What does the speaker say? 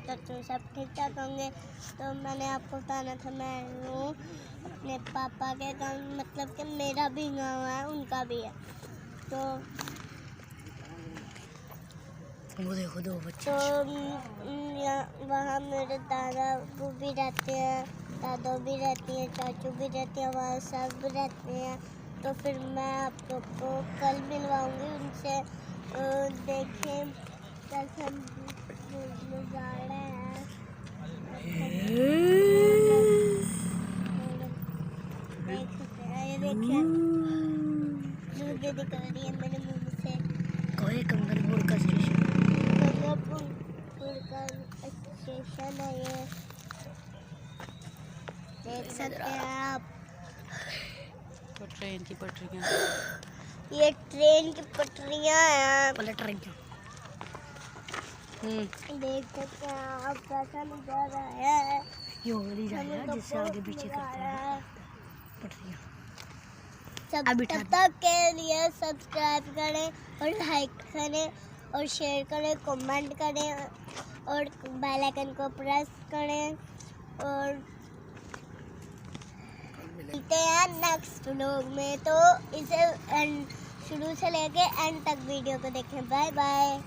करती हूँ सब ठीक ठाक होंगे। तो मैंने आपको बताना था मैं हूँ अपने पापा के गाँव, मतलब कि मेरा भी गाँव है उनका भी है। तो वो देखो दो बच्चे। तो वहाँ मेरे दादा वो भी रहते हैं, दादो भी रहती है, चाचू भी रहती है, वहाँ सब रहते हैं। तो फिर मैं आप लोग को कल मिलवाऊंगी उनसे। देखें कैसा नज़ारा है। देख सकते हैं, ये देखिए मुझे दिख रही है मेरे मुंह से। कोई कंगनपुर का स्टेशन है ये, देख सकते हैं आप। तो ट्रेन की पटरियाँ, ये ट्रेन की पटरियाँ हैं। पलट रही हैं। देख सकते हैं आप कैसा नज़ारा है। ये वाली जा रहा है जिससे आगे पीछे करता है पटरियाँ। तब तक के लिए सब्सक्राइब करें और लाइक करें और शेयर करें, कमेंट करें और बेल आइकन को प्रेस करें। और मिलते हैं नेक्स्ट व्लॉग में। तो इसे शुरू से लेके एंड तक वीडियो को देखें। Bye bye.